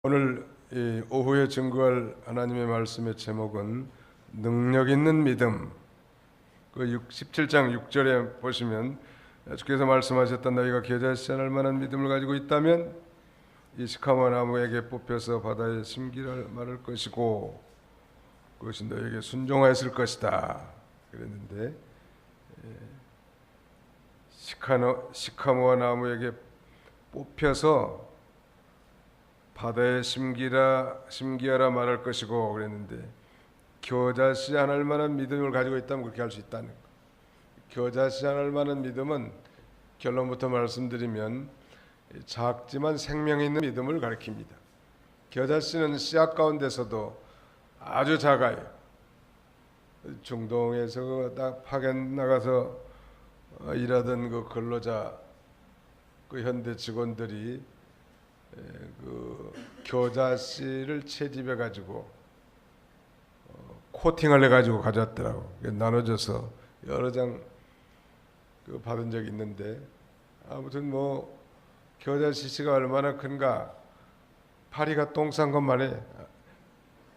오늘 이 오후에 증거할 하나님의 말씀의 제목은 능력 있는 믿음. 그 17장 6절에 보시면 주께서 말씀하셨던 너희가 겨자씨 않을 만한 믿음을 가지고 있다면 이 시카모 나무에게 뽑혀서 바다에 심기를 마를 것이고 그것이 너희에게 순종하였을 것이다 그랬는데, 시카모 나무에게 뽑혀서 바다에 심기하라 말할 것이고 그랬는데, 겨자씨 않을 만한 믿음을 가지고 있다면 그렇게 할 수 있다는 거. 겨자씨 않을 만한 믿음은 결론부터 말씀드리면 작지만 생명 있는 믿음을 가리킵니다. 겨자씨는 씨앗 가운데서도 아주 작아요. 중동에서 딱 파견 나가서 일하던 그 근로자, 그 현대 직원들이 그 겨자씨를 채집해 가지고 코팅을 해 가지고 가져왔더라고. 나눠줘서 여러 장 받은 적이 있는데, 아무튼 뭐 겨자씨 씨가 얼마나 큰가, 파리가 똥 싼 것만에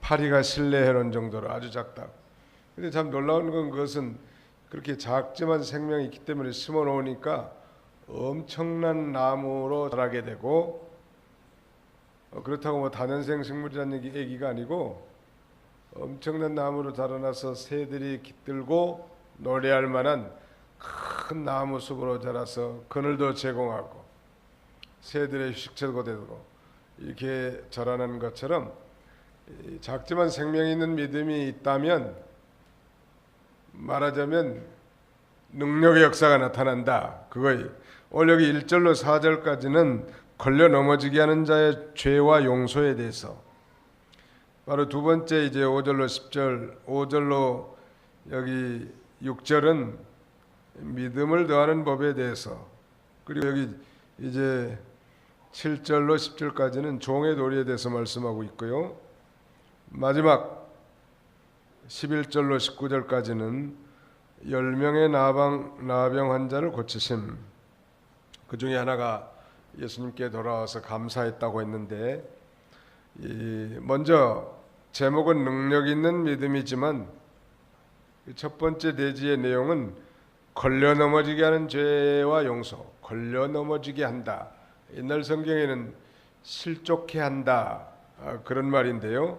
파리가 실내해 놓은 정도로 아주 작다. 근데 참 놀라운 건 그것은 그렇게 작지만 생명이 있기 때문에 심어 놓으니까 엄청난 나무로 자라게 되고, 그렇다고 뭐 다년생 식물이라는 얘기가 아니고 엄청난 나무로 자라나서 새들이 깃들고 노래할 만한 큰 나무 숲으로 자라서 그늘도 제공하고 새들의 휴식처도 되고 이렇게 자라는 것처럼, 작지만 생명 있는 믿음이 있다면 말하자면 능력의 역사가 나타난다. 그거예요. 오늘 여기 1절로 4절까지는 걸려 넘어지게 하는 자의 죄와 용서에 대해서, 바로 두 번째 이제 5절로 10절, 5절로 여기 6절은 믿음을 더하는 법에 대해서, 그리고 여기 이제 7절로 10절까지는 종의 도리에 대해서 말씀하고 있고요. 마지막 11절로 19절까지는 10명의 나병 환자를 고치심, 그 중에 하나가 예수님께 돌아와서 감사했다고 했는데, 먼저 제목은 능력 있는 믿음이지만 첫 번째 대지의 내용은 걸려 넘어지게 하는 죄와 용서, 걸려 넘어지게 한다. 옛날 성경에는 실족해 한다, 그런 말인데요.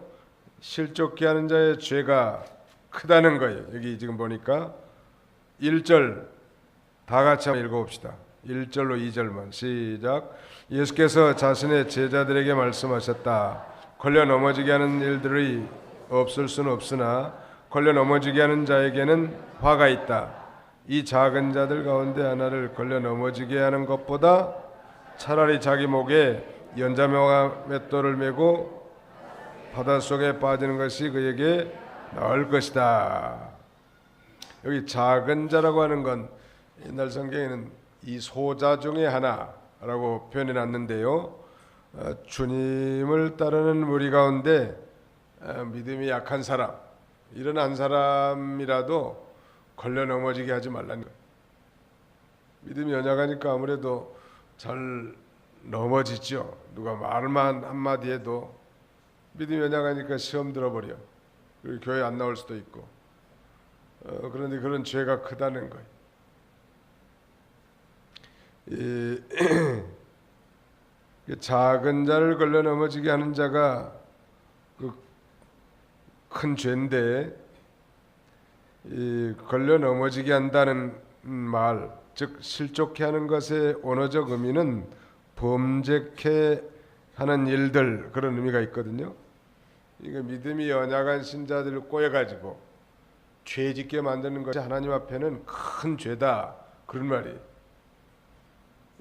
실족해 하는 자의 죄가 크다는 거예요. 여기 지금 보니까 1절 다 같이 한번 읽어봅시다. 1절로 2절만 시작. 예수께서 자신의 제자들에게 말씀하셨다. 걸려 넘어지게 하는 일들이 없을 수는 없으나 걸려 넘어지게 하는 자에게는 화가 있다. 이 작은 자들 가운데 하나를 걸려 넘어지게 하는 것보다 차라리 자기 목에 연자명화 맷돌을 메고 바닷속에 빠지는 것이 그에게 나을 것이다. 여기 작은 자라고 하는 건 옛날 성경에는 이 소자 중에 하나라고 표현해 놨는데요. 주님을 따르는 무리 가운데 믿음이 약한 사람, 이런 한 사람이라도 걸려 넘어지게 하지 말라는 거예요. 믿음이 연약하니까 아무래도 잘 넘어지죠. 누가 말만 한마디 해도 믿음이 연약하니까 시험 들어버려. 그리고 교회 안 나올 수도 있고. 그런데 그런 죄가 크다는 거예요. 작은 자를 걸려 넘어지게 하는 자가 큰 죄인데, 걸려 넘어지게 한다는 말, 즉 실족해 하는 것의 언어적 의미는 범죄케 하는 일들, 그런 의미가 있거든요. 이거 믿음이 연약한 신자들을 꼬여가지고 죄짓게 만드는 것이 하나님 앞에는 큰 죄다, 그런 말이에요.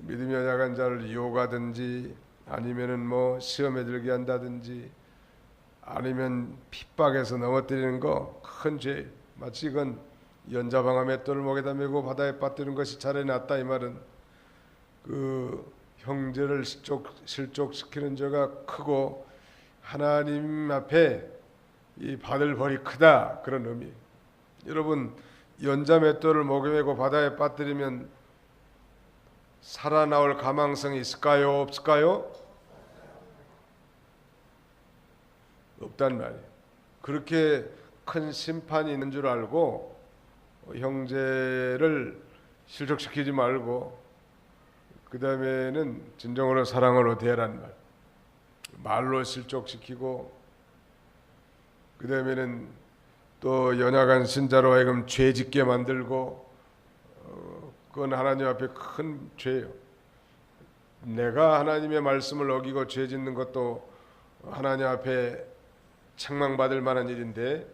믿음이 연약한 자를 유혹하든지, 아니면은 뭐 시험에 들게 한다든지, 아니면 핍박해서 넘어뜨리는 거 큰 죄. 마치 이건 연자방아 맷돌을 목에다 메고 바다에 빠뜨리는 것이 차라리 낫다, 이 말은 그 형제를 실족시키는 죄가 크고 하나님 앞에 이 받을 벌이 크다, 그런 의미. 여러분, 연자 맷돌을 목에 메고 바다에 빠뜨리면 살아나올 가망성이 있을까요? 없을까요? 없단 말이에요. 그렇게 큰 심판이 있는 줄 알고 형제를 실족시키지 말고 그 다음에는 진정으로 사랑으로 대하란 말. 말로 실족시키고 그 다음에는 또 연약한 신자로 하여금 죄 짓게 만들고 그건 하나님 앞에 큰 죄예요. 내가 하나님의 말씀을 어기고 죄 짓는 것도 하나님 앞에 책망받을 만한 일인데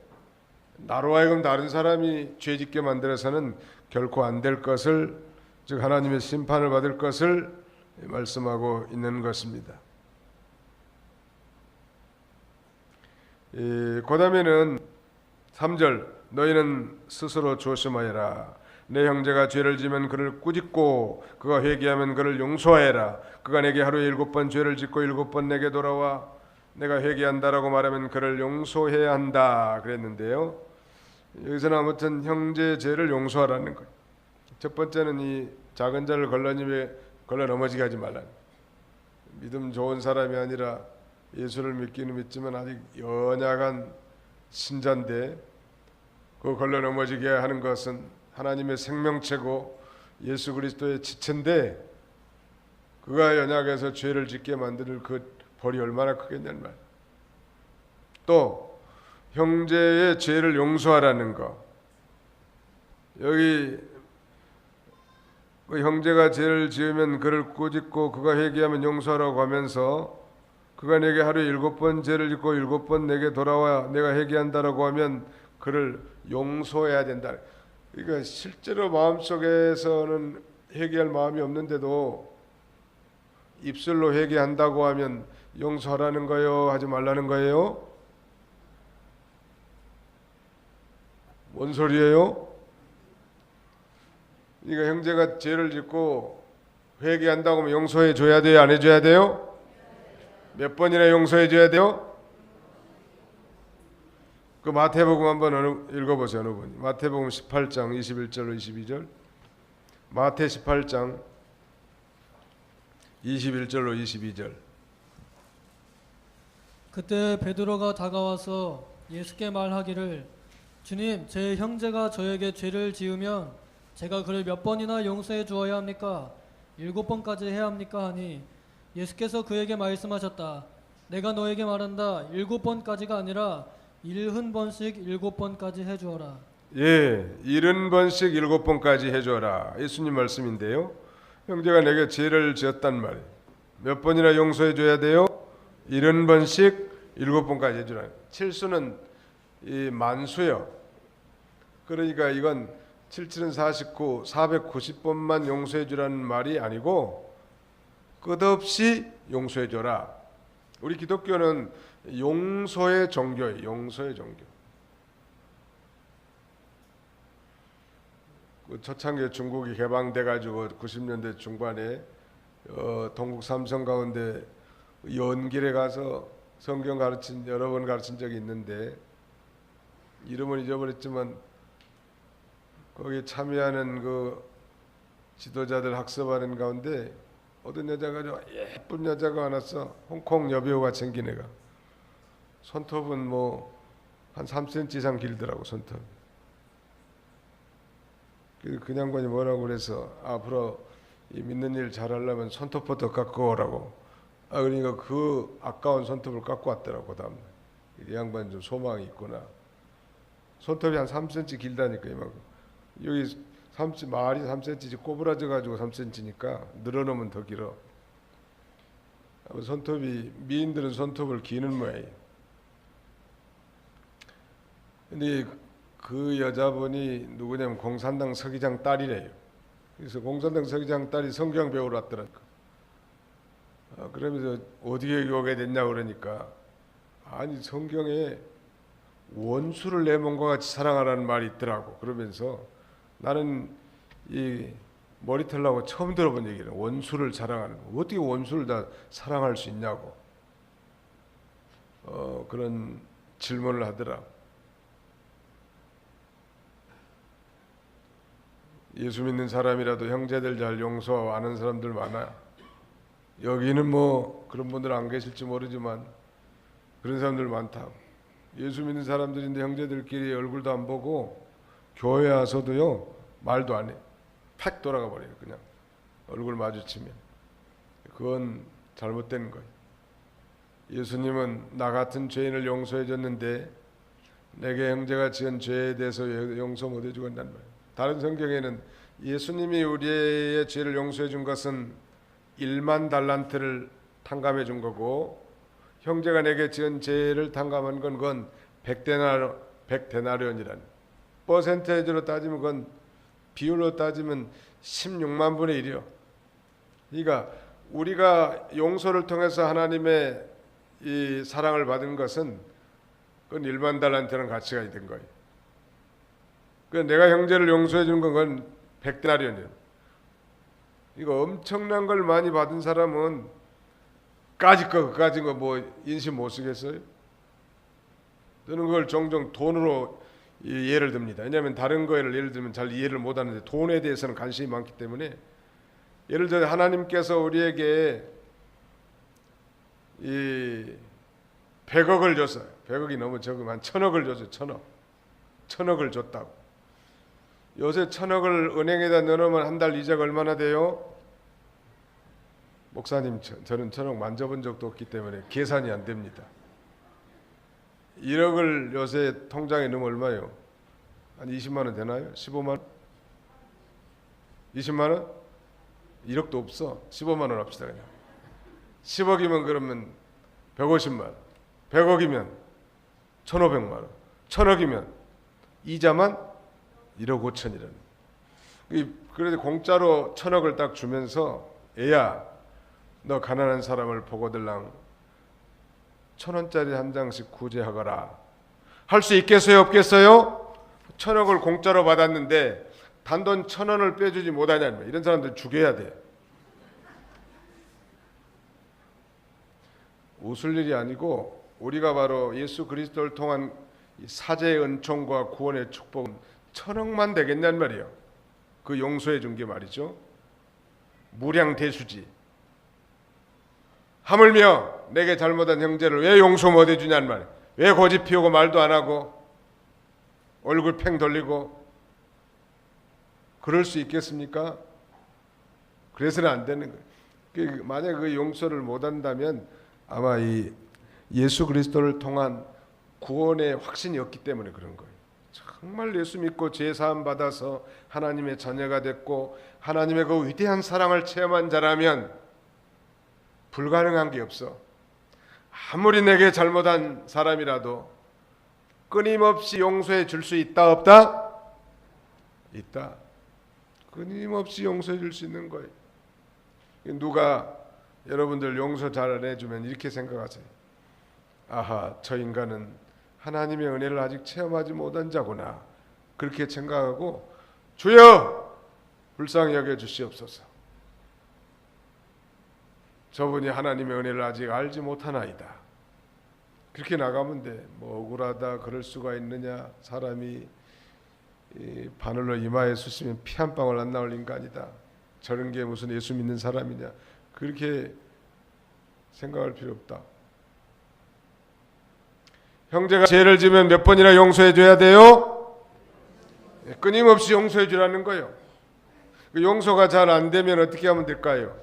나로 하여금 다른 사람이 죄 짓게 만들어서는 결코 안 될 것을, 즉 하나님의 심판을 받을 것을 말씀하고 있는 것입니다. 그 다음에는 3절 너희는 스스로 조심하여라. 내 형제가 죄를 지면 그를 꾸짖고 그가 회개하면 그를 용서하여라. 그가 내게 하루에 7번 죄를 짓고 7번 내게 돌아와 내가 회개한다라고 말하면 그를 용서해야 한다 그랬는데요. 여기서는 아무튼 형제 죄를 용서하라는 거예요. 첫 번째는 이 작은 자를 걸러 넘어지게 하지 말라. 믿음 좋은 사람이 아니라 예수를 믿기는 믿지만 아직 연약한 신자인데 그 걸러 넘어지게 하는 것은 하나님의 생명체고 예수 그리스도의 지체인데 그가 연약해서 죄를 짓게 만드는 그 벌이 얼마나 크겠냐는 말. 또 형제의 죄를 용서하라는 거. 여기 그 형제가 죄를 지으면 그를 꾸짖고 그가 회개하면 용서하라고 하면서 그가 내게 하루에 7번 죄를 짓고 7번 내게 돌아와 내가 회개한다라고 하면 그를 용서해야 된다. 그러니까 실제로 마음속에서는 회개할 마음이 없는데도 입술로 회개한다고 하면 용서하라는 거예요? 하지 말라는 거예요? 뭔 소리예요? 그러니까 형제가 죄를 짓고 회개한다고 하면 용서해 줘야 돼요? 안 해줘야 돼요? 몇 번이나 용서해 줘야 돼요? 그 마태복음 한번 읽어보세요. 어느 분이. 마태복음 18장 21절로 22절. 마태 18장 21절로 22절. 그때 베드로가 다가와서 예수께 말하기를 주님, 제 형제가 저에게 죄를 지으면 제가 그를 몇 번이나 용서해 주어야 합니까? 7번까지 해야 합니까? 하니 예수께서 그에게 말씀하셨다. 내가 너에게 말한다. 7번까지가 아니라 70번씩 7번까지 해주어라. 예, 70번씩 7번까지 해줘라. 예수님 말씀인데요. 형제가 내게 죄를 지었단 말이에요. 몇 번이나 용서해 줘야 돼요? 70번씩 7번까지 해주라. 칠수는 이 만수요. 그러니까 이건 77은 49, 490번만 용서해 주라는 말이 아니고 끝없이 용서해 줘라. 우리 기독교는 용서의 종교예요. 용서의 종교. 그 초창기에 중국이 개방돼 가지고 90년대 중반에 동국 삼성 가운데 연길에 가서 성경 여러 번 가르친 적이 있는데 이름은 잊어버렸지만 거기에 참여하는 그 지도자들 학습하는 가운데 어떤 여자가 예쁜 여자가 왔어. 홍콩 여배우가 생긴 애가. 손톱은 뭐 한 3cm 이상 길더라고 손톱. 그 양반이 뭐라고 그래서 앞으로 이 믿는 일 잘하려면 손톱부터 깎고 오라고. 그러니까 그 아까운 손톱을 깎고 왔더라고. 그 다음날 이 양반 좀 소망이 있구나. 손톱이 한 3cm 길다니까 이만큼. 여기 말이 3cm지 꼬부라져 가지고 3cm니까 늘어놓으면 더 길어. 손톱이 미인들은 손톱을 기는 모양이에요. 근데 그 여자분이 누구냐면 공산당 서기장 딸이래요. 그래서 공산당 서기장 딸이 성경 배우러 왔더라니까. 그러면서 어디에 오게 됐냐고 그러니까 아니 성경에 원수를 내 몸과 같이 사랑하라는 말이 있더라고. 그러면서 나는 이 머리 털라고 처음 들어본 얘기를 원수를 사랑하는 거. 어떻게 원수를 다 사랑할 수 있냐고 그런 질문을 하더라. 예수 믿는 사람이라도 형제들 잘 용서하고 아는 사람들 많아요. 여기는 뭐 그런 분들 안 계실지 모르지만 그런 사람들 많다. 예수 믿는 사람들인데 형제들끼리 얼굴도 안 보고 교회 와서도요 말도 안 해. 팍 돌아가 버려요. 그냥 얼굴 마주치면. 그건 잘못된 거예요. 예수님은 나 같은 죄인을 용서해 줬는데 내게 형제가 지은 죄에 대해서 용서 못 해주고 한단 말이에요. 다른 성경에는 예수님이 우리의 죄를 용서해 준 것은 1만 달란트를 탕감해 준 거고, 형제가 내게 지은 죄를 탕감한 건 그건 100데나리온이라는, 퍼센테이지로 따지면 그건, 비율로 따지면 16만 분의 1이요. 그러니까 우리가 용서를 통해서 하나님의 이 사랑을 받은 것은 그건 1만 달란트는 가치가 있는 거예요. 그 내가 형제를 용서해 준 건 100데나리온이에요. 이거 엄청난 걸 많이 받은 사람은 그까짓 거 뭐 인심 못 쓰겠어요? 저는 그걸 종종 돈으로 예를 듭니다. 왜냐하면 다른 거를 예를 들면 잘 이해를 못 하는데 돈에 대해서는 관심이 많기 때문에, 예를 들어 하나님께서 우리에게 이 100억을 줬어요. 100억이 너무 적으면 한 1000억을 줬어요. 1000억을 줬다고. 요새 1000억을 은행에다 넣어놓으면 한 달 이자가 얼마나 돼요? 목사님, 저는 1000억 만져본 적도 없기 때문에 계산이 안 됩니다. 1억을 요새 통장에 넣으면 얼마예요? 한 20만 원 되나요? 15만 원? 20만 원? 1억도 없어. 15만 원 합시다 그냥. 10억이면 그러면 150만 원. 100억이면 1,500만 원. 1000억이면 이자만 1억 5천이라는. 그래도 공짜로 1000억을 딱 주면서, 애야 너 가난한 사람을 보고들랑 1000원짜리 한 장씩 구제하거라. 할 수 있겠어요? 없겠어요? 1000억을 공짜로 받았는데 단돈 1000원을 빼주지 못하냐. 이런 사람들 죽여야 돼. 웃을 일이 아니고, 우리가 바로 예수 그리스도를 통한 사죄의 은총과 구원의 축복은 1000억만 되겠냔 말이에요. 그 용서해 준 게 말이죠. 무량대수지. 하물며 내게 잘못한 형제를 왜 용서 못 해주냔 말이에요. 왜 고집 피우고 말도 안 하고 얼굴 팽 돌리고 그럴 수 있겠습니까? 그래서는 안 되는 거예요. 만약 그 용서를 못 한다면 아마 이 예수 그리스도를 통한 구원의 확신이 없기 때문에 그런 거예요. 정말 예수 믿고 죄 사함 받아서 하나님의 자녀가 됐고 하나님의 그 위대한 사랑을 체험한 자라면 불가능한 게 없어. 아무리 내게 잘못한 사람이라도 끊임없이 용서해 줄 수 있다 없다? 있다. 끊임없이 용서해 줄 수 있는 거예요. 누가 여러분들 용서 잘 안 해주면 이렇게 생각하세요. 아하, 저 인간은 하나님의 은혜를 아직 체험하지 못한 자구나. 그렇게 생각하고, 주여 불쌍히 여겨 주시옵소서. 저분이 하나님의 은혜를 아직 알지 못하나이다. 그렇게 나가면 돼. 뭐 억울하다 그럴 수가 있느냐. 사람이 바늘로 이마에 쑤시면 피 한 방울 안 나올 인간이다. 저런 게 무슨 예수 믿는 사람이냐. 그렇게 생각할 필요 없다. 형제가 죄를 지으면 몇 번이나 용서해 줘야 돼요? 끊임없이 용서해 주라는 거예요. 그 용서가 잘 안 되면 어떻게 하면 될까요?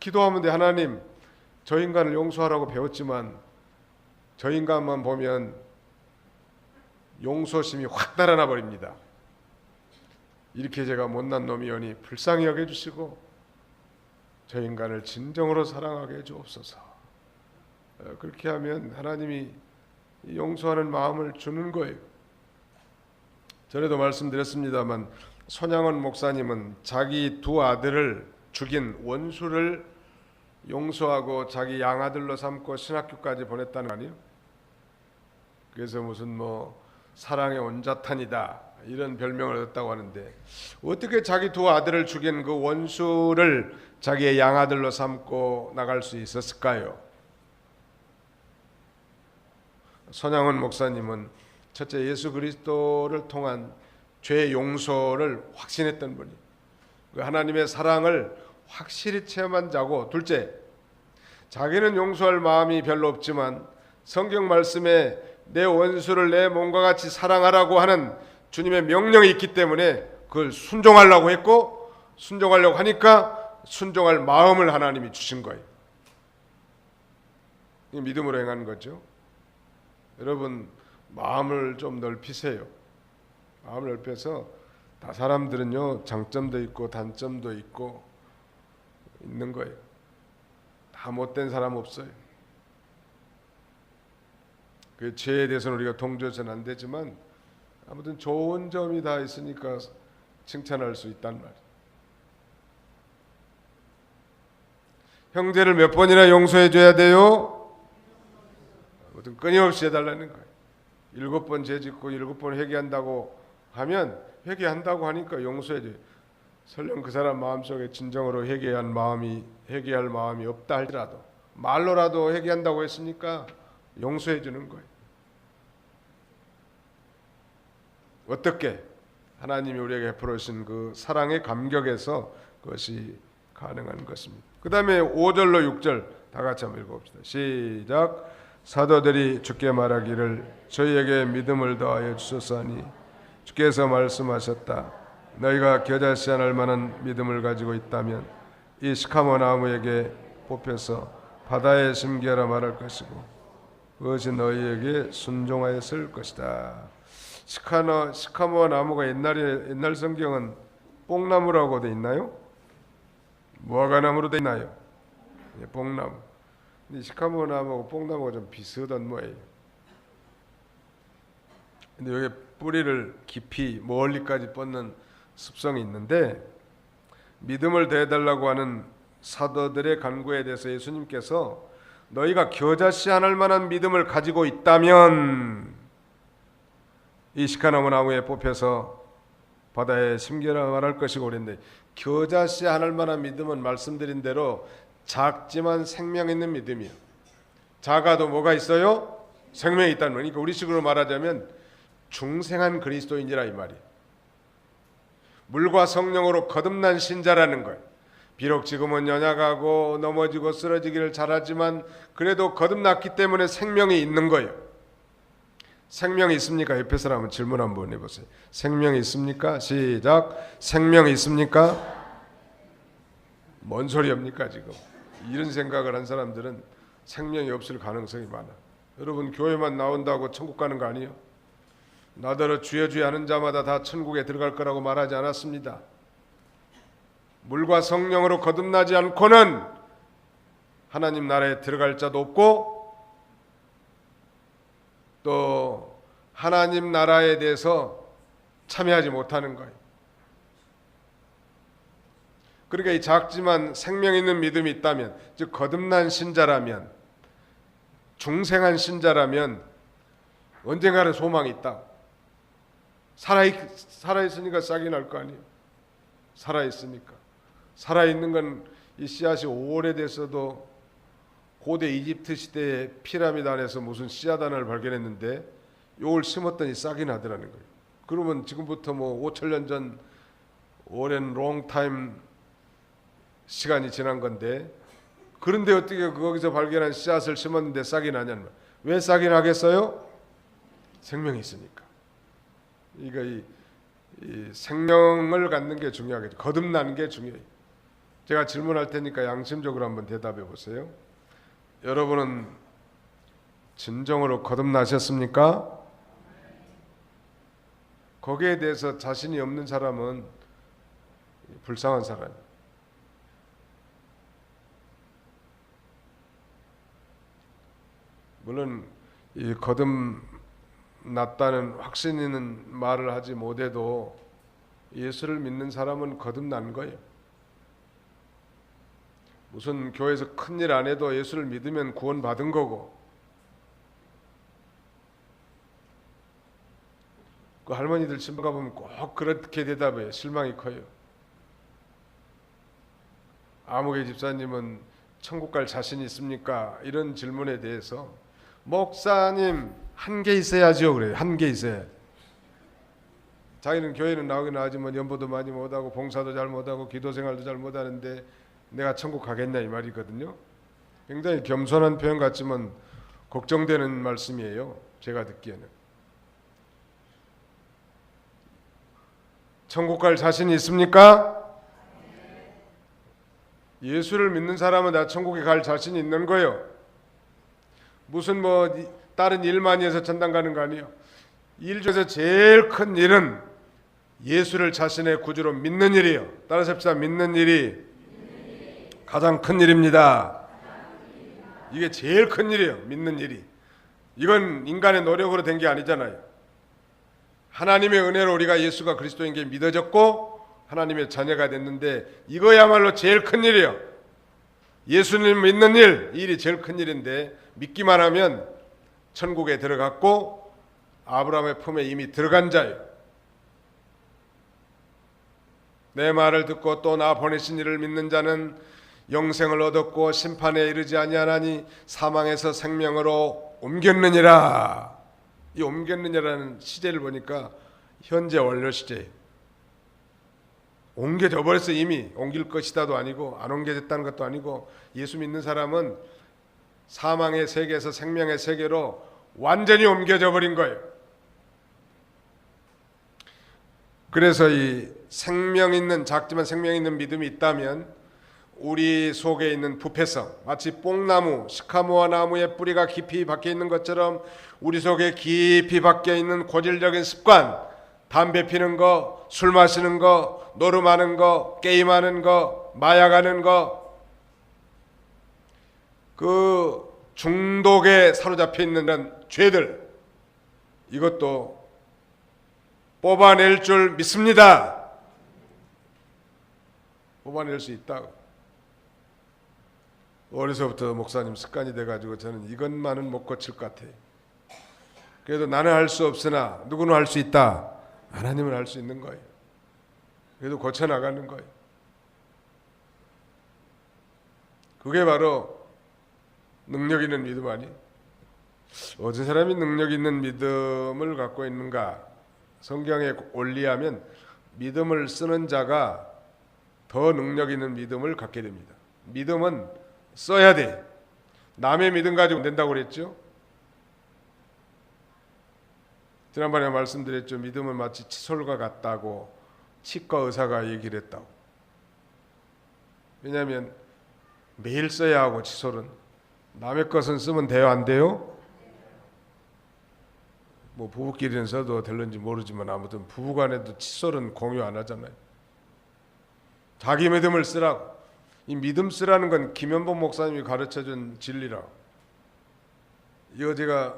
기도하면 돼. 하나님, 저 인간을 용서하라고 배웠지만 저 인간만 보면 용서심이 확 달아나 버립니다. 이렇게 제가 못난 놈이오니 불쌍히 여겨주시고 저 인간을 진정으로 사랑하게 해주옵소서. 그렇게 하면 하나님이 용서하는 마음을 주는 거예요. 전에도 말씀드렸습니다만 손양원 목사님은 자기 두 아들을 죽인 원수를 용서하고 자기 양아들로 삼고 신학교까지 보냈다는 거 아니에요? 그래서 무슨 뭐 사랑의 온자탄이다 이런 별명을 얻었다고 하는데, 어떻게 자기 두 아들을 죽인 그 원수를 자기의 양아들로 삼고 나갈 수 있었을까요? 손양원 목사님은 첫째 예수 그리스도를 통한 죄 용서를 확신했던 분이, 그 하나님의 사랑을 확실히 체험한 자고, 둘째 자기는 용서할 마음이 별로 없지만 성경 말씀에 내 원수를 내 몸과 같이 사랑하라고 하는 주님의 명령이 있기 때문에 그걸 순종하려고 했고, 순종하려고 하니까 순종할 마음을 하나님이 주신 거예요. 이 믿음으로 행하는 거죠. 여러분 마음을 좀 넓히세요. 마음을 넓혀서, 다 사람들은요 장점도 있고 단점도 있고 있는 거예요. 다 못된 사람 없어요. 그 죄에 대해서는 우리가 동조해서는 안 되지만 아무튼 좋은 점이 다 있으니까 칭찬할 수 있단 말이에요. 형제를 몇 번이나 용서해 줘야 돼요? 아무튼 끊임없이 해달라는 거예요. 7번 죄짓고 7번 회개한다고 하면, 회개한다고 하니까 용서해 줘요. 설령 그 사람 마음속에 진정으로 회개할 마음이 없다 할지라도 말로라도 회개한다고 했으니까 용서해 주는 거예요. 어떻게? 하나님이 우리에게 베풀어 주신 그 사랑의 감격에서 그것이 가능한 것입니다. 그 다음에 5절로 6절 다 같이 한번 읽어봅시다. 시작. 사도들이 주께 말하기를 저희에게 믿음을 더하여 주소서하니 주께서 말씀하셨다. 너희가 겨자씨 하나 만한 믿음을 가지고 있다면 이 시카모 나무에게 뽑혀서 바다에 심기하라 말할 것이고 그것이 너희에게 순종하였을 것이다. 시카모 나무가 옛날 성경은 뽕나무라고 돼 있나요? 무화과나무로 돼 있나요? 뽕나무. 근데 시카모 나무하고 뽕나무가 좀 비슷한 모양이에요. 근데 여기 뿌리를 깊이 멀리까지 뻗는 습성이 있는데, 믿음을 더해달라고 하는 사도들의 간구에 대해서 예수님께서 너희가 겨자씨 하나 만한 믿음을 가지고 있다면 이 시카나무 나무에 뽑혀서 바다에 심겨라 말할 것이고 그랬는데, 겨자씨 하나 만한 믿음은 말씀드린 대로 작지만 생명 있는 믿음이에요. 작아도 뭐가 있어요? 생명이 있다는 거예요. 그러니까 우리식으로 말하자면 중생한 그리스도인이라 이 말이에요. 물과 성령으로 거듭난 신자라는 거예요. 비록 지금은 연약하고 넘어지고 쓰러지기를 잘하지만 그래도 거듭났기 때문에 생명이 있는 거예요. 생명이 있습니까? 옆에 사람 질문 한번 해보세요. 생명이 있습니까? 시작. 생명이 있습니까? 뭔 소리입니까 지금? 이런 생각을 한 사람들은 생명이 없을 가능성이 많아. 여러분 교회만 나온다고 천국 가는 거 아니에요? 나더러 주여 주여 하는 자마다 다 천국에 들어갈 거라고 말하지 않았습니다. 물과 성령으로 거듭나지 않고는 하나님 나라에 들어갈 자도 없고 또 하나님 나라에 대해서 참여하지 못하는 거예요. 그러니까 이 작지만 생명 있는 믿음이 있다면, 즉 거듭난 신자라면, 중생한 신자라면 언젠가는 소망이 있다. 살아있으니까 싹이 날 거 아니에요. 살아있으니까. 살아있는 건 이 씨앗이 오래됐어도 고대 이집트 시대의 피라미드 안에서 무슨 씨앗 하나를 발견했는데 요걸 심었더니 싹이 나더라는 거예요. 그러면 지금부터 뭐 5,000년 전 오랜 롱타임 시간이 지난 건데, 그런데 어떻게 거기서 발견한 씨앗을 심었는데 싹이 나냐는 거예요. 왜 싹이 나겠어요? 생명이 있으니까. 그러니까 이 생명을 갖는 게 중요하겠죠. 거듭나는 게 중요해요. 제가 질문할 테니까 양심적으로 한번 대답해 보세요. 여러분은 진정으로 거듭나셨습니까? 거기에 대해서 자신이 없는 사람은 불쌍한 사람이에요. 물론 이 거듭났다는 확신 있는 말을 하지 못해도 예수를 믿는 사람은 거듭난 거예요. 무슨 교회에서 큰일 안 해도 예수를 믿으면 구원받은 거고, 그 할머니들 집 가보면 꼭 그렇게 대답해요. 실망이 커요. 아무개 집사님은 천국 갈 자신 있습니까? 이런 질문에 대해서 목사님 한 개 있어야죠 그래요. 한 개 있어야. 자기는 교회는 나오긴 나오지만 연보도 많이 못하고 봉사도 잘 못하고 기도 생활도 잘 못하는데 내가 천국 가겠냐 이 말이거든요. 굉장히 겸손한 표현 같지만 걱정되는 말씀이에요. 제가 듣기에는. 천국 갈 자신이 있습니까? 예수를 믿는 사람은 다 천국에 갈 자신이 있는 거예요. 무슨 뭐 다른 일 많이 해서 천당 가는 거 아니에요. 일 중에서 제일 큰 일은 예수를 자신의 구주로 믿는 일이에요. 따라서 합시다. 믿는 일이 가장 큰 일입니다. 이게 제일 큰 일이에요. 믿는 일이. 이건 인간의 노력으로 된 게 아니잖아요. 하나님의 은혜로 우리가 예수가 그리스도인 게 믿어졌고 하나님의 자녀가 됐는데 이거야말로 제일 큰 일이에요. 예수님 믿는 일, 이 일이 제일 큰 일인데 믿기만 하면 천국에 들어갔고 아브라함의 품에 이미 들어간 자예요. 내 말을 듣고 또 나 보내신 이를 믿는 자는 영생을 얻었고 심판에 이르지 아니하나니 사망에서 생명으로 옮겼느니라. 이 옮겼느냐라는 시제를 보니까 현재 완료 시제예요. 옮겨져 버렸어. 이미 옮길 것이다도 아니고 안 옮겨졌다는 것도 아니고 예수 믿는 사람은 사망의 세계에서 생명의 세계로 완전히 옮겨져 버린 거예요. 그래서 이 생명 있는, 작지만 생명 있는 믿음이 있다면 우리 속에 있는 부패성, 마치 뽕나무, 시카모아 나무의 뿌리가 깊이 박혀 있는 것처럼 우리 속에 깊이 박혀 있는 고질적인 습관, 담배 피는 거, 술 마시는 거, 노름하는 거, 게임하는 거, 마약하는 거, 그 중독에 사로잡혀 있는 죄들, 이것도 뽑아낼 줄 믿습니다. 뽑아낼 수 있다고. 어려서부터 목사님 습관이 돼가지고 저는 이것만은 못 고칠 것 같아요. 그래도 나는 할 수 없으나 누구는 할 수 있다. 하나님은 할 수 있는 거예요. 그래도 고쳐나가는 거예요. 그게 바로 능력 있는 믿음 아니에요. 어떤 사람이 능력 있는 믿음을 갖고 있는가? 성경에 올리하면 믿음을 쓰는 자가 더 능력 있는 믿음을 갖게 됩니다. 믿음은 써야 돼. 남의 믿음 가지고 안 된다고 그랬죠. 지난번에 말씀드렸죠. 믿음은 마치 칫솔과 같다고 치과 의사가 얘기를 했다고. 왜냐하면 매일 써야 하고 칫솔은 남의 것은 쓰면 돼요, 안 돼요? 뭐 부부끼리는 써도 될는지 모르지만 아무튼 부부간에도 칫솔은 공유 안 하잖아요. 자기 믿음을 쓰라고. 이 믿음 쓰라는 건 김현복 목사님이 가르쳐준 진리라고. 이거 제가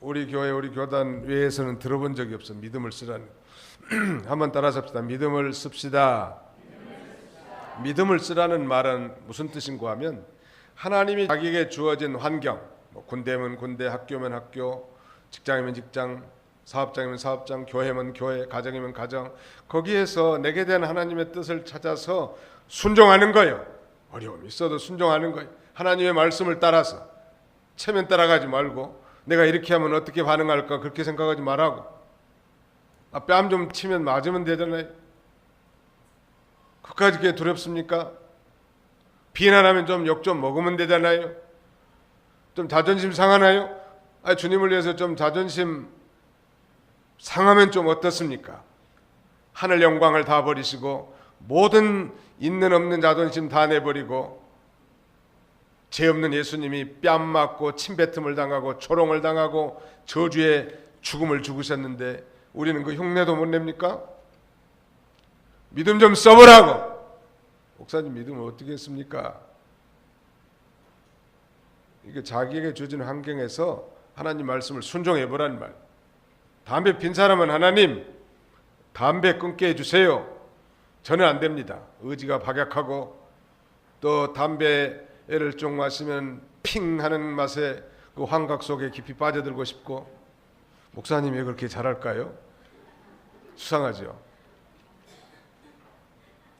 우리 교회 우리 교단 외에서는 들어본 적이 없어. 믿음을 쓰라는 한번 따라서 합시다. 믿음을 씁시다. 믿음을 쓰라는 말은 무슨 뜻인가 하면 하나님이 자기에게 주어진 환경, 뭐 군대면 군대, 학교면 학교, 직장이면 직장, 사업장이면 사업장, 교회면 교회, 가정이면 가정, 거기에서 내게 대한 하나님의 뜻을 찾아서 순종하는 거예요. 어려움이 있어도 순종하는 거예요. 하나님의 말씀을 따라서. 체면 따라가지 말고 내가 이렇게 하면 어떻게 반응할까 그렇게 생각하지 말라고. 뺨 좀 치면 맞으면 되잖아요. 그까지 그게 두렵습니까? 비난하면 좀 욕 좀 먹으면 되잖아요. 좀 자존심 상하나요? 주님을 위해서 좀 자존심 상하면 좀 어떻습니까? 하늘 영광을 다 버리시고 모든 있는 없는 자존심 다 내버리고 죄 없는 예수님이 뺨 맞고 침뱉음을 당하고 조롱을 당하고 저주의 죽음을 죽으셨는데 우리는 그 흉내도 못 냅니까? 믿음 좀 써보라고. 목사님 믿음을 어떻게 했습니까? 이게 자기에게 주어진 환경에서 하나님 말씀을 순종해보라는 말. 담배 핀 사람은 하나님 담배 끊게 해주세요. 저는 안 됩니다. 의지가 박약하고 또 담배를 좀 마시면 핑 하는 맛에 그 환각 속에 깊이 빠져들고 싶고. 목사님이 왜 그렇게 잘할까요? 수상하죠.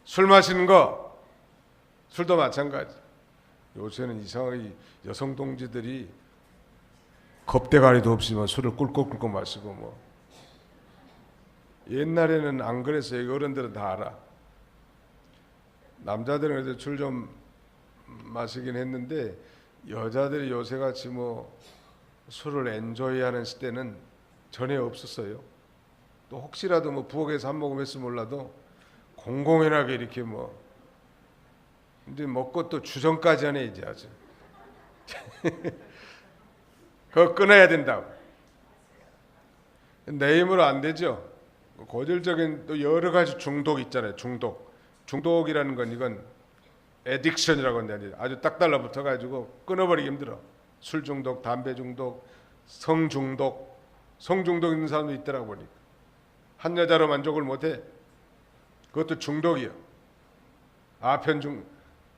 술 마시는 거, 술도 마찬가지. 요새는 이상하게 여성 동지들이 겁대가리도 없이만 술을 꿀꺽꿀꺽 마시고 뭐. 옛날에는 안 그랬어요. 어른들은 다 알아. 남자들은 그래도 술 좀 마시긴 했는데 여자들이 요새같이 뭐 술을 엔조이하는 시대는 전혀 없었어요. 또 혹시라도 뭐 부엌에서 한 모금 했으면 몰라도 공공연하게 이렇게 뭐 이제 먹고 또 주정까지 하네 이제 아주. 그거 끊어야 된다고. 내 힘으로 안 되죠. 고질적인 또 여러 가지 중독 있잖아요. 중독이라는 건 이건 에딕션이라고 하는데 아주 딱 달라붙어 가지고 끊어버리기 힘들어. 술 중독, 담배 중독, 성 중독 있는 사람도 있더라고 보니까. 한 여자로 만족을 못해. 그것도 중독이요.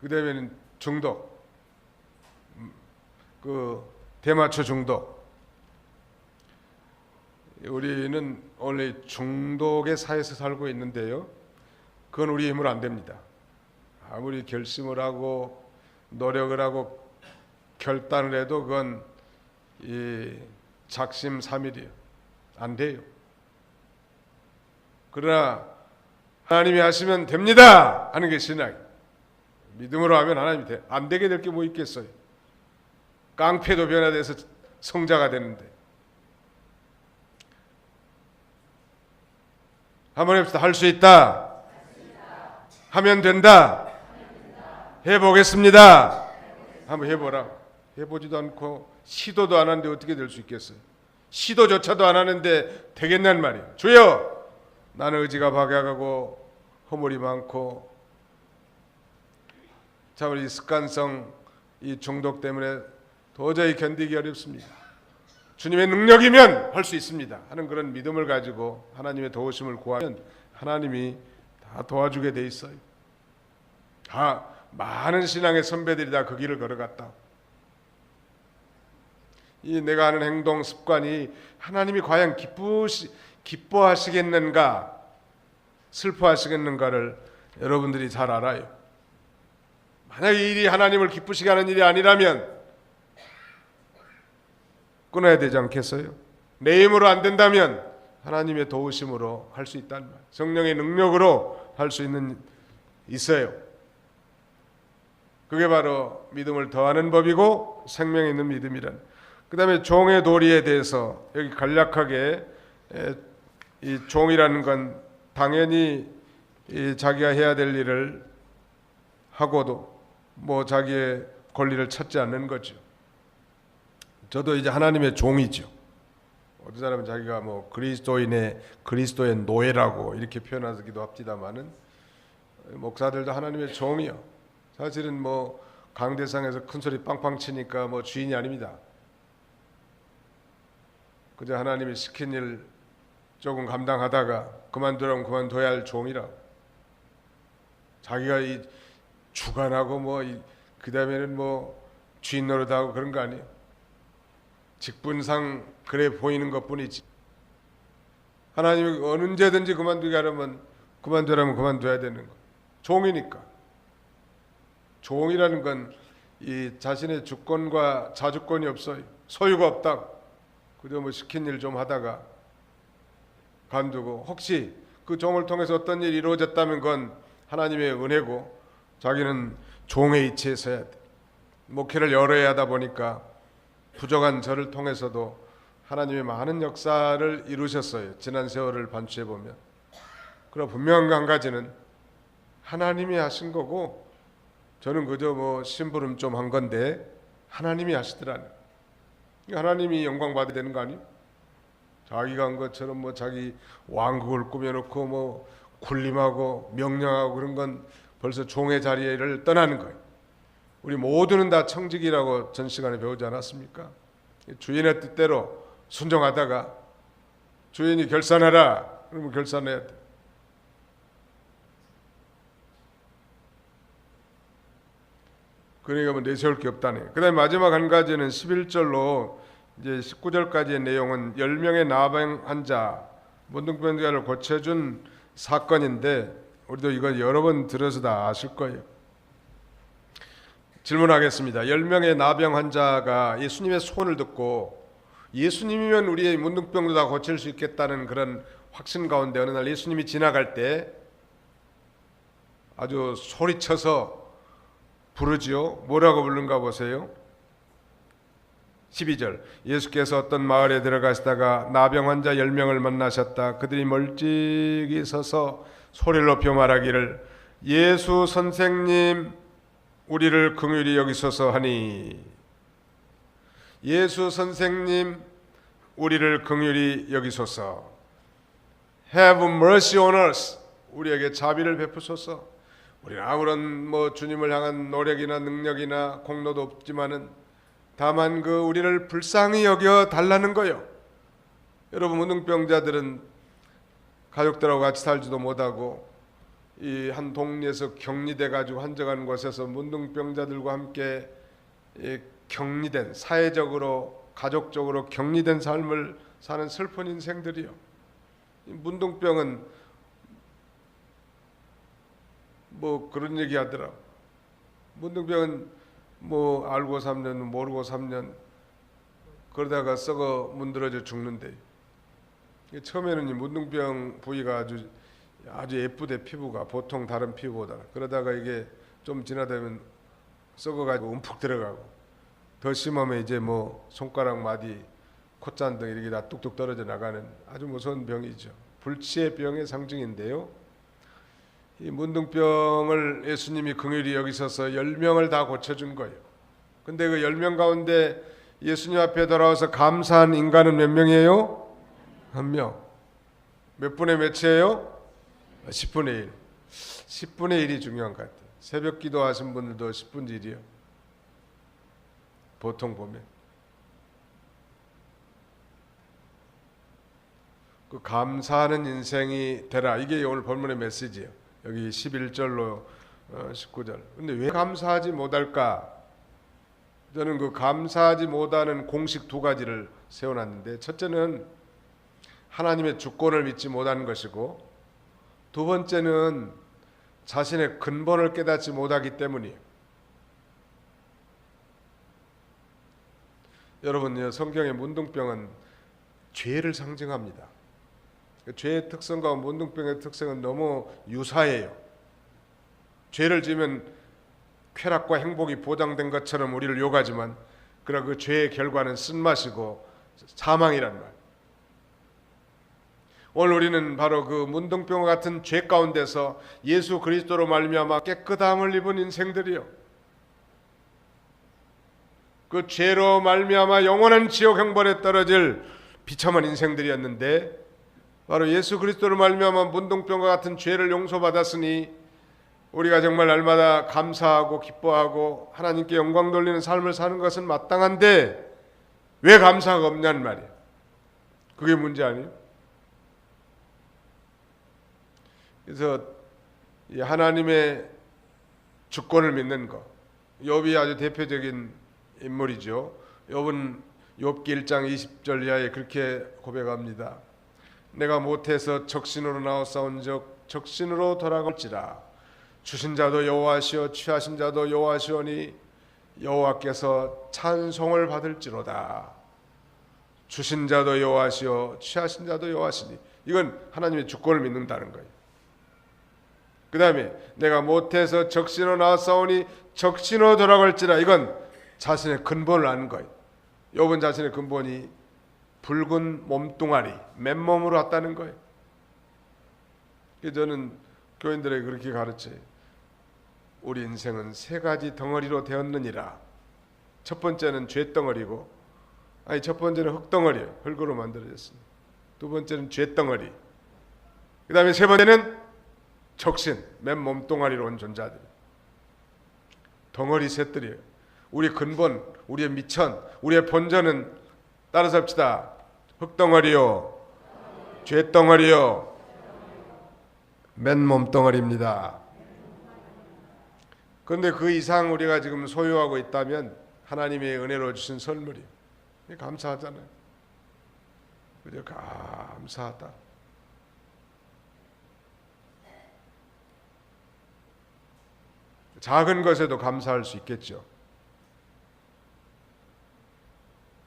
그다음에는 중독, 그 대마초 중독. 우리는 원래 중독의 사회에서 살고 있는데요. 그건 우리 힘으로 안 됩니다. 아무리 결심을 하고 노력을 하고 결단을 해도 그건 이 작심삼일이에요. 안 돼요. 그러나 하나님이 하시면 됩니다 하는 게 신앙. 믿음으로 하면 하나님이 돼. 안 되게 될 게 뭐 있겠어요. 깡패도 변화돼서 성자가 되는데. 한번 해봅시다. 할 수 있다. 하면 된다. 해보겠습니다. 한번 해보라. 해보지도 않고 시도도 안 하는데 어떻게 될 수 있겠어요. 시도조차도 안 하는데 되겠냔 말이에요. 주여, 나는 의지가 박약하고 허물이 많고 참 이 습관성, 이 중독 때문에 도저히 견디기 어렵습니다. 주님의 능력이면 할 수 있습니다 하는 그런 믿음을 가지고 하나님의 도우심을 구하면 하나님이 다 도와주게 돼 있어요. 다 많은 신앙의 선배들이 다 그 길을 걸어갔다. 이 내가 하는 행동 습관이 하나님이 과연 기뻐하시겠는가 슬퍼하시겠는가를 여러분들이 잘 알아요. 만약 이 일이 하나님을 기쁘시게 하는 일이 아니라면 끊어야 되지 않겠어요? 내 힘으로 안 된다면 하나님의 도우심으로 할 수 있다는 말. 성령의 능력으로 할 수 있어요. 그게 바로 믿음을 더하는 법이고 생명에 있는 믿음이란. 그 다음에 종의 도리에 대해서 여기 간략하게 이 종이라는 건 당연히 자기가 해야 될 일을 하고도 뭐 자기의 권리를 찾지 않는 거죠. 저도 이제 하나님의 종이죠. 어떤 사람은 자기가 뭐 그리스도의 노예라고 이렇게 표현하기도 합니다만은 목사들도 하나님의 종이요. 사실은 뭐 강대상에서 큰 소리 빵빵 치니까 뭐 주인이 아닙니다. 그저 하나님이 시킨 일 조금 감당하다가 그만두라면 그만둬야 할 종이라고. 자기가 이 주관하고 뭐 그 다음에는 뭐 주인 노릇하고 그런 거 아니에요. 직분상 그래 보이는 것뿐이지. 하나님이 언제든지 그만두게 하려면 그만두라면 그만둬야 되는 거. 종이니까. 종이라는 건 이 자신의 주권과 자주권이 없어요. 소유가 없다. 그저 뭐 시킨 일 좀 하다가 관두고 혹시 그 종을 통해서 어떤 일이 이루어졌다면 그건 하나님의 은혜고 자기는 종의 이치에 서야 돼. 목회를 여러 해 하다 보니까 부족한 저를 통해서도 하나님의 많은 역사를 이루셨어요. 지난 세월을 반추해 보면. 그러나 분명한 한 가지는 하나님이 하신 거고 저는 그저 뭐 심부름 좀 한 건데 하나님이 하시더라는. 하나님이 영광 받아야 되는 거 아니에요? 자기가 한 것처럼 뭐 자기 왕국을 꾸며놓고 뭐 군림하고 명령하고 그런 건 벌써 종의 자리를 떠나는 거예요. 우리 모두는 다 청직이라고 전 시간에 배우지 않았습니까? 주인의 뜻대로 순종하다가 주인이 결산하라 그러면 결산해야 돼. 그러니까 뭐 내세울 게 없다네. 그 다음에 마지막 한 가지는 11절로 이제 19절까지의 내용은 10명의 나병 자 문둥병자를 고쳐준 사건인데 우리도 이거 여러 번 들어서 다 아실 거예요. 질문하겠습니다. 10명의 나병 환자가 예수님의 소원을 듣고 예수님이면 우리의 문둥병도 다 고칠 수 있겠다는 그런 확신 가운데 어느 날 예수님이 지나갈 때 아주 소리쳐서 부르지요. 뭐라고 부른가 보세요. 12절 예수께서 어떤 마을에 들어가시다가 나병 환자 10명을 만나셨다. 그들이 멀찍이 서서 소리를 높여 말하기를 예수 선생님 우리를 긍휼히 여기소서 하니 예수 선생님 우리를 긍휼히 여기소서 Have mercy on us 우리에게 자비를 베푸소서. 우리는 아무런 주님을 향한 노력이나 능력이나 공로도 없지만은 다만 우리를 불쌍히 여겨 달라는 거요. 여러분 문둥병자들은 가족들하고 같이 살지도 못하고 이 한 동네에서 격리돼 가지고 한적한 곳에서 문둥병자들과 함께 격리된 사회적으로 가족적으로 격리된 삶을 사는 슬픈 인생들이요. 문둥병은 그런 얘기 하더라. 문둥병은 알고 3년 모르고 3년 그러다가 썩어 문드러져 죽는데 처음에는 이 문둥병 부위가 아주 예쁘대. 피부가 보통 다른 피부보다. 그러다가 이게 좀 지나다면 썩어가지고 움푹 들어가고 더 심하면 이제 손가락 마디 콧잔 등 이렇게 다 뚝뚝 떨어져 나가는 아주 무서운 병이죠. 불치의 병의 상징인데요. 이 문둥병을 예수님이 긍휼히 여기셔서 10명을 다 고쳐준 거예요. 근데 그 10명 가운데 예수님 앞에 돌아와서 감사한 인간은 몇 명이에요? 1명. 몇 분의 몇이에요? 10분의 1. 10분의 1이 중요한 것 같아요. 새벽 기도하신 분들도 10분의 1이요. 보통 보면. 그 감사하는 인생이 되라. 이게 오늘 본문의 메시지예요. 여기 11절로 19절. 근데 왜 감사하지 못할까? 저는 그 감사하지 못하는 공식 2가지를 세워놨는데 첫째는 하나님의 주권을 믿지 못하는 것이고 두 번째는 자신의 근본을 깨닫지 못하기 때문이에요. 여러분 성경의 문둥병은 죄를 상징합니다. 죄의 특성과 문둥병의 특성은 너무 유사해요. 죄를 지으면 쾌락과 행복이 보장된 것처럼 우리를 요구하지만 그러나 그 죄의 결과는 쓴맛이고 사망이란 말. 오늘 우리는 바로 그 문둥병과 같은 죄 가운데서 예수 그리스도로 말미암아 깨끗함을 입은 인생들이요. 그 죄로 말미암아 영원한 지옥 형벌에 떨어질 비참한 인생들이었는데 바로 예수 그리스도로 말미암아 문둥병과 같은 죄를 용서받았으니 우리가 정말 날마다 감사하고 기뻐하고 하나님께 영광 돌리는 삶을 사는 것은 마땅한데 왜 감사가 없냐는 말이에요. 그게 문제 아니에요? 그래서 이 하나님의 주권을 믿는 것, 욥이 아주 대표적인 인물이죠. 욥은 욥기 1장 20절 이하에 그렇게 고백합니다. 내가 못해서 적신으로 나와 싸운즉 적신으로 돌아갈지라. 주신 자도 여호와시오 취하신 자도 여호와시오니 여호와께서 찬송을 받을지로다. 주신 자도 여호와시오 취하신 자도 여호와시니 이건 하나님의 주권을 믿는다는 거예요. 그 다음에 내가 못해서 적신으로 나와 싸우니 적신으로 돌아갈지라. 이건 자신의 근본을 아는 거예요. 욥은 자신의 근본이 붉은 몸뚱아리, 맨몸으로 왔다는 거예요. 저는 교인들에게 그렇게 가르쳐요. 우리 인생은 3가지 덩어리로 되었느니라. 첫 번째는 죄덩어리고, 첫 번째는 흙덩어리예요. 흙으로 만들어졌습니다. 두 번째는 죄덩어리. 그 다음에 세 번째는 적신, 맨 몸뚱아리로 온 존재들. 덩어리 셋들이에요. 우리 근본, 우리의 미천, 우리의 본전은 따라서 합시다. 흙덩어리요, 죄덩어리요, 맨 몸뚱아리입니다. 그런데 그 이상 우리가 지금 소유하고 있다면 하나님의 은혜로 주신 선물이 감사하잖아요. 그저 감사하다. 작은 것에도 감사할 수 있겠죠.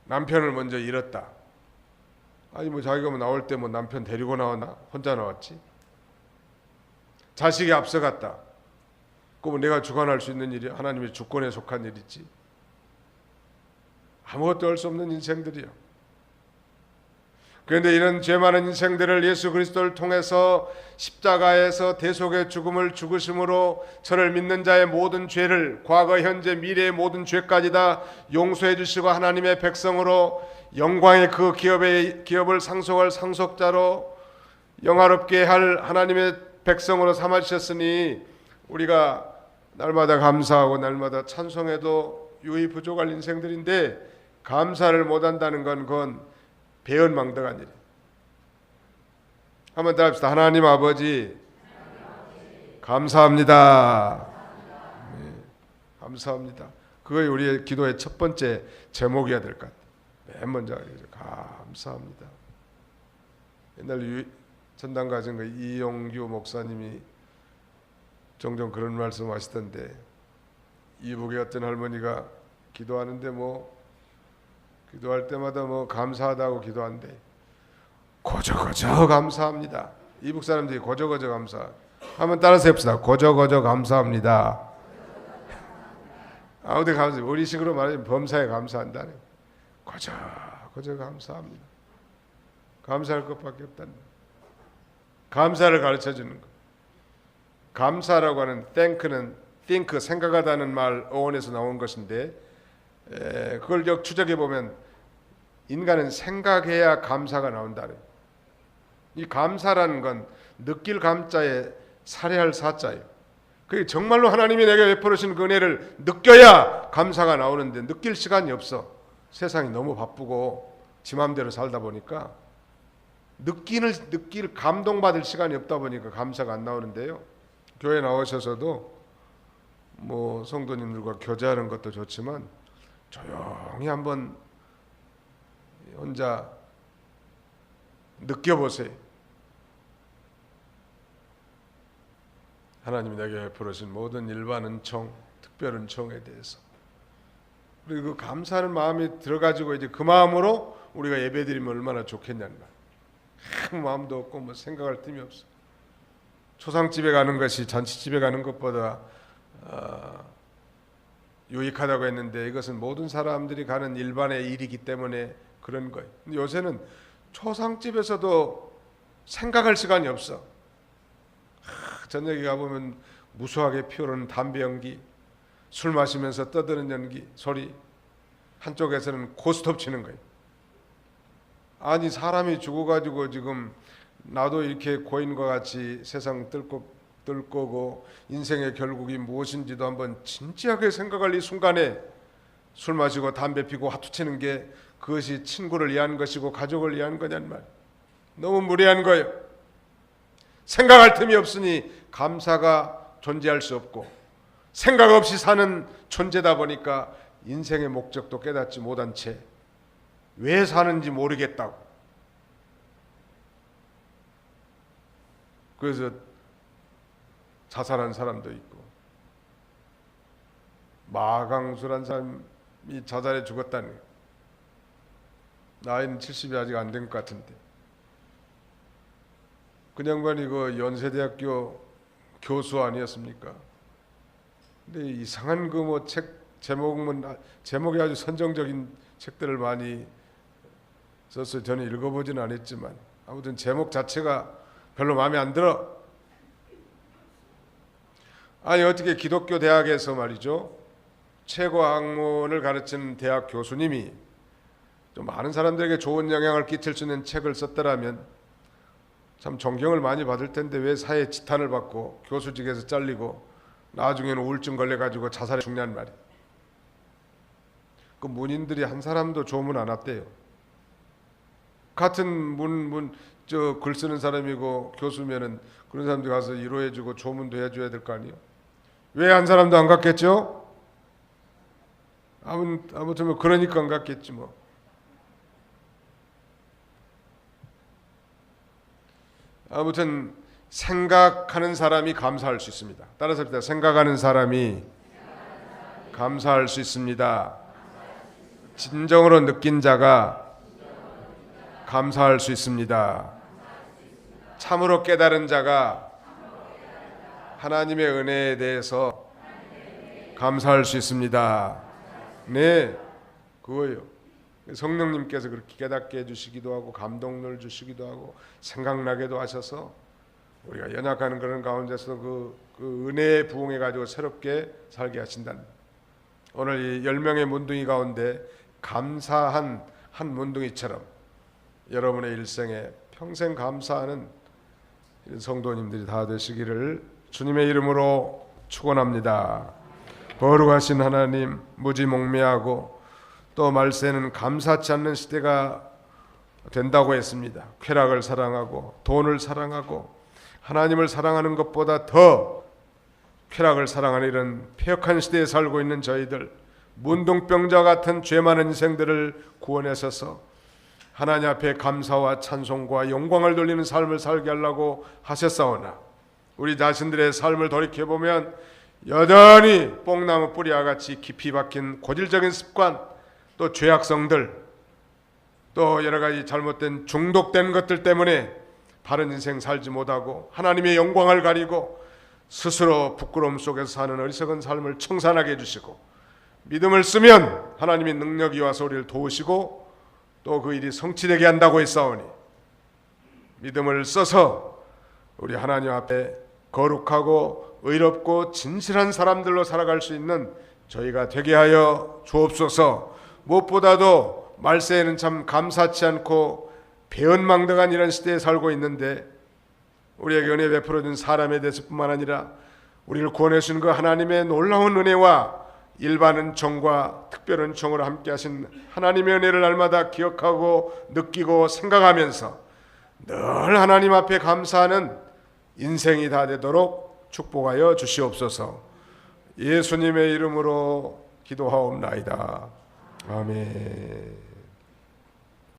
남편을 먼저 잃었다. 자기가 나올 때 남편 데리고 나왔나? 혼자 나왔지. 자식이 앞서갔다. 그럼 내가 주관할 수 있는 일이 하나님의 주권에 속한 일이지. 아무것도 할 수 없는 인생들이요. 그런데 이런 죄 많은 인생들을 예수 그리스도를 통해서 십자가에서 대속의 죽음을 죽으심으로 저를 믿는 자의 모든 죄를 과거 현재 미래의 모든 죄까지 다 용서해 주시고 하나님의 백성으로 영광의 그 기업을 상속할 상속자로 영화롭게 할 하나님의 백성으로 삼아 주셨으니 우리가 날마다 감사하고 날마다 찬송해도 유의 부족할 인생들인데 감사를 못한다는 건 그건 배은망덕한 일이에요. 한번 더 합시다. 하나님 아버지 감사합니다. 네, 감사합니다. 그게 우리의 기도의 첫 번째 제목이어야 될 것 같아요. 맨 먼저 감사합니다. 옛날 전당 가진 거 이용규 목사님이 종종 그런 말씀 하시던데, 이북의 어떤 할머니가 기도하는데 기도할 때마다 감사하다고 기도한대. 거저거저 감사합니다. 이북 사람들이 거저거저 감사. 한번 따라서 해봅시다. 거저거저 감사합니다. 아무데 감사. 우리식으로 말하면 범사에 감사한다네. 거저거저 감사합니다. 감사할 것밖에 없다는 거예요. 감사를 가르쳐 주는 거. 감사라고 하는 thank는 think 생각하다는 말 어원에서 나온 것인데, 그걸 추적해 보면 인간은 생각해야 감사가 나온다. 이 감사라는 건 느낄 감자에 살해할 사자예요. 그게 정말로 하나님이 내게 베풀으신 그 은혜를 느껴야 감사가 나오는데 느낄 시간이 없어. 세상이 너무 바쁘고 지 맘대로 살다 보니까 느낄 감동받을 시간이 없다 보니까 감사가 안 나오는데요. 교회 나오셔서도 성도님들과 교제하는 것도 좋지만 조용히 한번 혼자 느껴보세요. 하나님이 내게 베풀으신 모든 일반 은총, 특별 은총에 대해서 그리고 그 감사하는 마음이 들어가지고 이제 그 마음으로 우리가 예배드리면 얼마나 좋겠냐는 말. 아무 마음도 없고 생각할 틈이 없어. 초상집에 가는 것이 잔치집에 가는 것보다 유익하다고 했는데 이것은 모든 사람들이 가는 일반의 일이기 때문에 그런 거예요. 근데 요새는 초상집에서도 생각할 시간이 없어. 저녁에 가보면 무수하게 피어오르는 담배 연기, 술 마시면서 떠드는 연기, 소리, 한쪽에서는 고스톱 치는 거예요. 아니 사람이 죽어가지고 지금 나도 이렇게 고인과 같이 세상 뜰 거고 인생의 결국이 무엇인지도 한번 진지하게 생각할 이 순간에 술 마시고 담배 피고 화투 치는 게 그것이 친구를 위한 것이고 가족을 위한 거냐는 말. 너무 무례한 거예요. 생각할 틈이 없으니 감사가 존재할 수 없고 생각 없이 사는 존재다 보니까 인생의 목적도 깨닫지 못한 채 왜 사는지 모르겠다고. 그래서 자살한 사람도 있고 마강술한 사람이 자살해 죽었다니. 나이는 70이 아직 안 된 것 같은데. 그 양반이 그 연세대학교 교수 아니었습니까? 근데 이상한 책 제목이 아주 선정적인 책들을 많이 썼어요. 저는 읽어보지는 않았지만 아무튼 제목 자체가 별로 마음에 안 들어. 아니 어떻게 기독교 대학에서 말이죠, 최고 학문을 가르치는 대학 교수님이 좀 많은 사람들에게 좋은 영향을 끼칠 수 있는 책을 썼더라면 참 존경을 많이 받을 텐데 왜 사회에 지탄을 받고 교수직에서 잘리고 나중에는 우울증 걸려가지고 자살해 죽냐는 말이에요. 그 문인들이 한 사람도 조문 안 왔대요. 같은 글 쓰는 사람이고 교수면은 그런 사람들 가서 위로해주고 조문도 해줘야 될 거 아니에요. 왜 한 사람도 안 갔겠죠? 아무튼 그러니까 안 갔겠지 뭐. 아무튼 생각하는 사람이 감사할 수 있습니다. 따라서 합시다. 생각하는 사람이 감사할 수 있습니다. 진정으로 느낀 자가 감사할 수 있습니다. 참으로 깨달은 자가 하나님의 은혜에 대해서 감사할 수 있습니다. 네, 그거예요. 성령님께서 그렇게 깨닫게 해주시기도 하고 감동을 주시기도 하고 생각나게도 하셔서 우리가 연약한 그런 가운데서 그 은혜의 부흥해 가지고 새롭게 살게 하신다는, 오늘 이 10명의 문둥이 가운데 감사한 한 문둥이처럼 여러분의 일생에 평생 감사하는 성도님들이 다 되시기를 주님의 이름으로 축원합니다. 거룩하신 하나님, 무지몽매하고 또 말세는 감사치 않는 시대가 된다고 했습니다. 쾌락을 사랑하고 돈을 사랑하고 하나님을 사랑하는 것보다 더 쾌락을 사랑하는 이런 폐역한 시대에 살고 있는 저희들, 문둥병자 같은 죄 많은 인생들을 구원하셔서 하나님 앞에 감사와 찬송과 영광을 돌리는 삶을 살게 하려고 하셨사오나 우리 자신들의 삶을 돌이켜보면 여전히 뽕나무 뿌리와 같이 깊이 박힌 고질적인 습관, 또 죄악성들, 또 여러 가지 잘못된 중독된 것들 때문에 바른 인생 살지 못하고 하나님의 영광을 가리고 스스로 부끄러움 속에서 사는 어리석은 삶을 청산하게 해주시고, 믿음을 쓰면 하나님의 능력이 와서 우리를 도우시고 또 그 일이 성취되게 한다고 했사오니 믿음을 써서 우리 하나님 앞에 거룩하고 의롭고 진실한 사람들로 살아갈 수 있는 저희가 되게 하여 주옵소서. 무엇보다도 말세에는 참 감사치 않고 배은망덕한 이런 시대에 살고 있는데 우리에게 은혜 베풀어준 사람에 대해서뿐만 아니라 우리를 구원해 주신 그 하나님의 놀라운 은혜와 일반 은총과 특별 은총으로 함께 하신 하나님의 은혜를 날마다 기억하고 느끼고 생각하면서 늘 하나님 앞에 감사하는 인생이 다 되도록 축복하여 주시옵소서. 예수님의 이름으로 기도하옵나이다. 아멘.